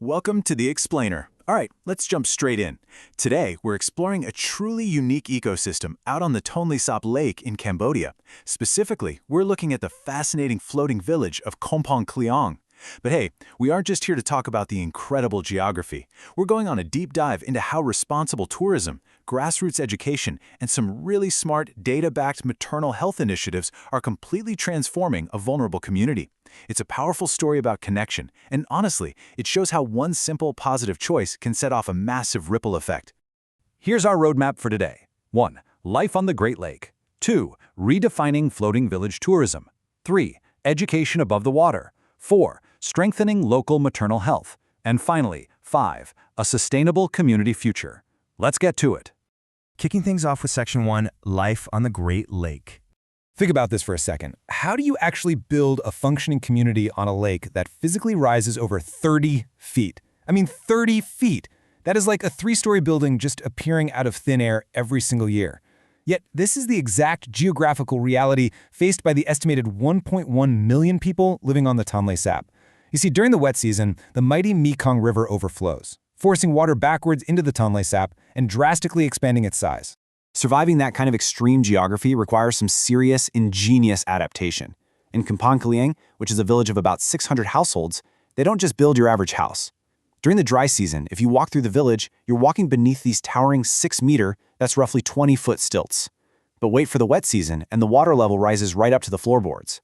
Welcome to The Explainer. All right, let's jump straight in. Today, we're exploring a truly unique ecosystem out on the Tonle Sap Lake in Cambodia. Specifically, we're looking at the fascinating floating village of Kompong Khleang. But hey, we aren't just here to talk about the incredible geography. We're going on a deep dive into how responsible tourism, grassroots education, and some really smart data-backed maternal health initiatives are completely transforming a vulnerable community. It's a powerful story about connection, and honestly, it shows how one simple positive choice can set off a massive ripple effect. Here's our roadmap for today. 1. Life on the Great Lake. 2. Redefining floating village tourism. 3. Education above the water. 4. Strengthening local maternal health. And finally, 5. A sustainable community future. Let's get to it. Kicking things off with Section 1, Life on the Great Lake. Think about this for a second. How do you actually build a functioning community on a lake that physically rises over 30 feet? I mean, 30 feet! That is like a 3-story building just appearing out of thin air every single year. Yet, this is the exact geographical reality faced by the estimated 1.1 million people living on the Tonle Sap. You see, during the wet season, the mighty Mekong River overflows, forcing water backwards into the Tonle Sap and drastically expanding its size. Surviving that kind of extreme geography requires some serious, ingenious adaptation. In Kompong Khleang, which is a village of about 600 households, they don't just build your average house. During the dry season, if you walk through the village, you're walking beneath these towering 6-meter, that's roughly 20-foot stilts. But wait for the wet season, and the water level rises right up to the floorboards.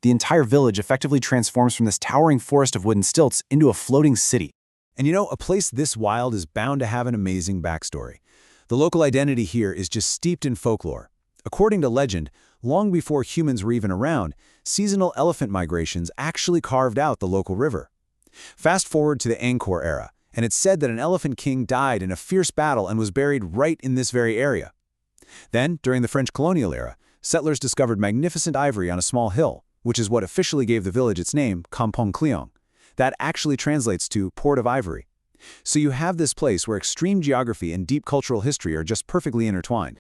The entire village effectively transforms from this towering forest of wooden stilts into a floating city. And you know, a place this wild is bound to have an amazing backstory. The local identity here is just steeped in folklore. According to legend, long before humans were even around, seasonal elephant migrations actually carved out the local river. Fast forward to the Angkor era, and it's said that an elephant king died in a fierce battle and was buried right in this very area. Then, during the French colonial era, settlers discovered magnificent ivory on a small hill, which is what officially gave the village its name, Kompong Khleang. That actually translates to Port of Ivory. So you have this place where extreme geography and deep cultural history are just perfectly intertwined.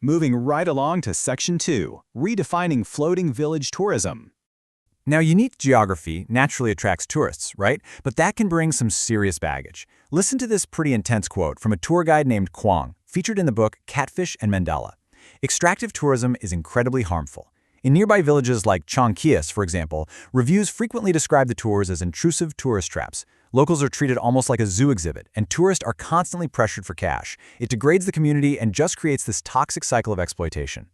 Moving right along to Section 2, Redefining Floating Village Tourism. Now, unique geography naturally attracts tourists, right? But that can bring some serious baggage. Listen to this pretty intense quote from a tour guide named Quang, featured in the book Catfish and Mandala. Extractive tourism is incredibly harmful. In nearby villages like Chong Kias, for example, reviews frequently describe the tours as intrusive tourist traps. Locals are treated almost like a zoo exhibit, and tourists are constantly pressured for cash. It degrades the community and just creates this toxic cycle of exploitation.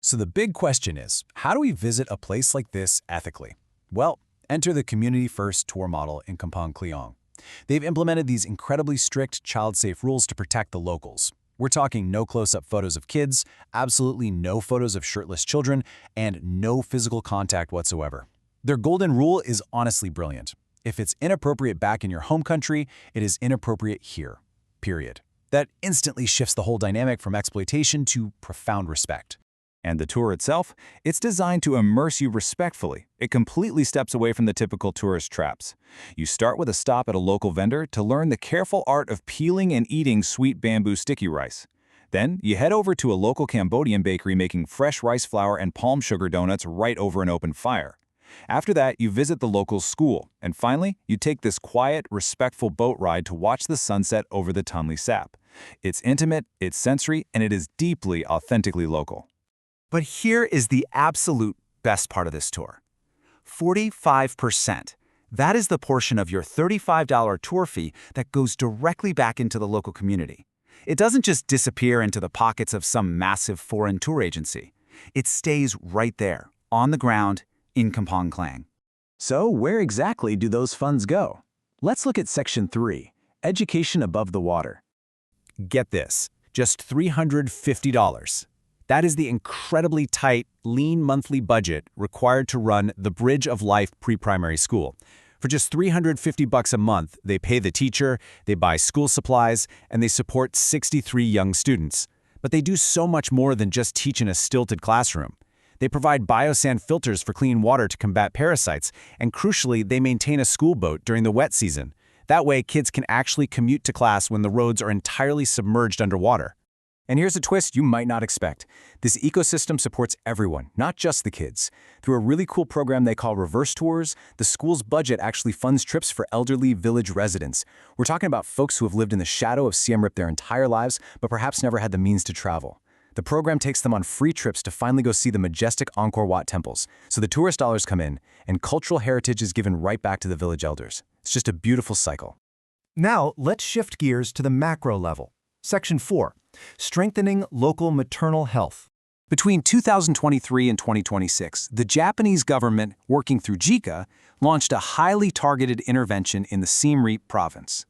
So the big question is, how do we visit a place like this ethically? Well, enter the community-first tour model in Kompong Khleang. They've implemented these incredibly strict child-safe rules to protect the locals. We're talking no close-up photos of kids, absolutely no photos of shirtless children, and no physical contact whatsoever. Their golden rule is honestly brilliant. If it's inappropriate back in your home country, it is inappropriate here, period. That instantly shifts the whole dynamic from exploitation to profound respect. And the tour itself, it's designed to immerse you respectfully. It completely steps away from the typical tourist traps. You start with a stop at a local vendor to learn the careful art of peeling and eating sweet bamboo sticky rice. Then, you head over to a local Cambodian bakery making fresh rice flour and palm sugar donuts right over an open fire. After that, you visit the local school, and finally, you take this quiet, respectful boat ride to watch the sunset over the Tonle Sap. It's intimate, it's sensory, and it is deeply, authentically local. But here is the absolute best part of this tour. 45%. That is the portion of your $35 tour fee that goes directly back into the local community. It doesn't just disappear into the pockets of some massive foreign tour agency. It stays right there, on the ground, in Kompong Khleang. So where exactly do those funds go? Let's look at Section 3, Education Above the Water. Get this, just $350. That is the incredibly tight, lean monthly budget required to run the Bridge of Life pre-primary school. For just $350 a month, they pay the teacher, they buy school supplies, and they support 63 young students. But they do so much more than just teach in a stilted classroom. They provide biosand filters for clean water to combat parasites, and crucially, they maintain a school boat during the wet season. That way, kids can actually commute to class when the roads are entirely submerged underwater. And here's a twist you might not expect. This ecosystem supports everyone, not just the kids. Through a really cool program they call Reverse Tours, the school's budget actually funds trips for elderly village residents. We're talking about folks who have lived in the shadow of Siem Reap their entire lives, but perhaps never had the means to travel. The program takes them on free trips to finally go see the majestic Angkor Wat temples. So the tourist dollars come in, and cultural heritage is given right back to the village elders. It's just a beautiful cycle. Now, let's shift gears to the macro level. Section 4. Strengthening local maternal health. Between 2023 and 2026, the Japanese government, working through JICA, launched a highly targeted intervention in the Siem Reap province.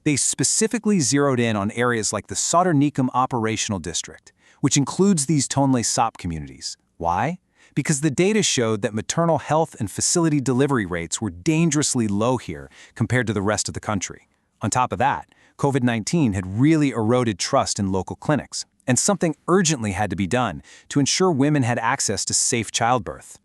They specifically zeroed in on areas like the Sauderniekum Operational District, which includes these Tonle Sap communities. Why? Because the data showed that maternal health and facility delivery rates were dangerously low here compared to the rest of the country. On top of that, COVID-19 had really eroded trust in local clinics, and something urgently had to be done to ensure women had access to safe childbirth.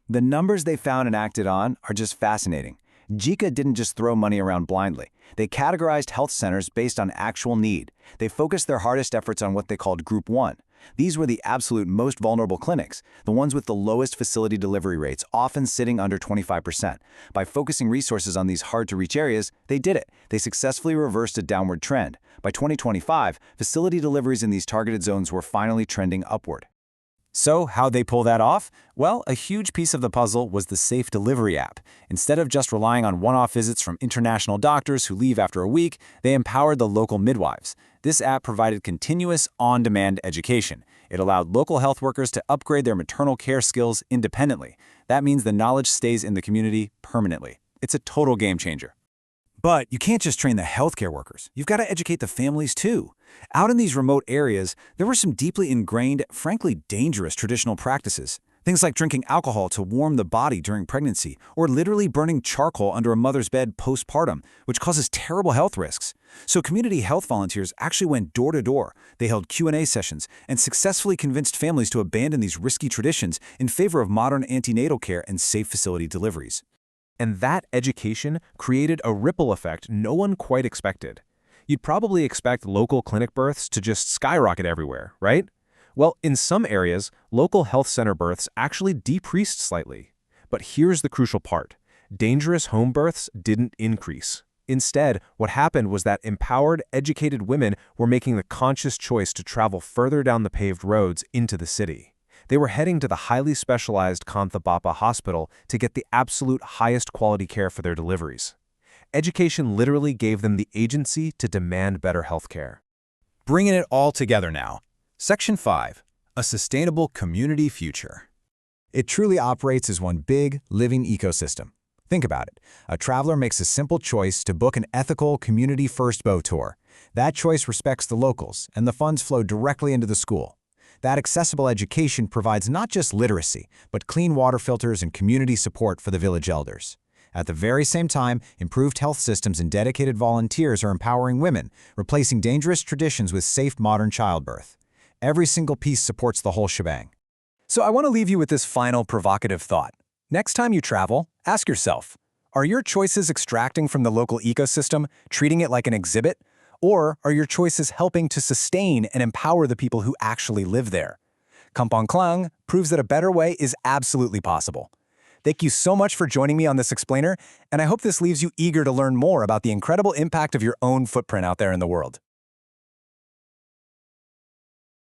The numbers they found and acted on are just fascinating. JICA didn't just throw money around blindly. They categorized health centers based on actual need. They focused their hardest efforts on what they called Group 1. These were the absolute most vulnerable clinics, the ones with the lowest facility delivery rates, often sitting under 25%. By focusing resources on these hard-to-reach areas, they did it. They successfully reversed a downward trend. By 2025, facility deliveries in these targeted zones were finally trending upward. So, how'd they pull that off? Well, a huge piece of the puzzle was the Safe Delivery app. Instead of just relying on one-off visits from international doctors who leave after a week, they empowered the local midwives. This app provided continuous, on-demand education. It allowed local health workers to upgrade their maternal care skills independently. That means the knowledge stays in the community permanently. It's a total game changer. But you can't just train the healthcare workers. You've got to educate the families too. Out in these remote areas, there were some deeply ingrained, frankly dangerous traditional practices. Things like drinking alcohol to warm the body during pregnancy, or literally burning charcoal under a mother's bed postpartum, which causes terrible health risks. So community health volunteers actually went door to door. They held Q&A sessions and successfully convinced families to abandon these risky traditions in favor of modern antenatal care and safe facility deliveries. And that education created a ripple effect no one quite expected. You'd probably expect local clinic births to just skyrocket everywhere, right? Well, in some areas, local health center births actually decreased slightly. But here's the crucial part. Dangerous home births didn't increase. Instead, what happened was that empowered, educated women were making the conscious choice to travel further down the paved roads into the city. They were heading to the highly specialized Kanthabapa Hospital to get the absolute highest quality care for their deliveries. Education literally gave them the agency to demand better health care. Bringing it all together now. Section 5. A sustainable community future. It truly operates as one big, living ecosystem. Think about it. A traveler makes a simple choice to book an ethical, community-first boat tour. That choice respects the locals, and the funds flow directly into the school. That accessible education provides not just literacy, but clean water filters and community support for the village elders. At the very same time, improved health systems and dedicated volunteers are empowering women, replacing dangerous traditions with safe modern childbirth. Every single piece supports the whole shebang. So I want to leave you with this final provocative thought. Next time you travel, ask yourself, are your choices extracting from the local ecosystem, treating it like an exhibit? Or are your choices helping to sustain and empower the people who actually live there? Kompong Khleang proves that a better way is absolutely possible. Thank you so much for joining me on this explainer, and I hope this leaves you eager to learn more about the incredible impact of your own footprint out there in the world.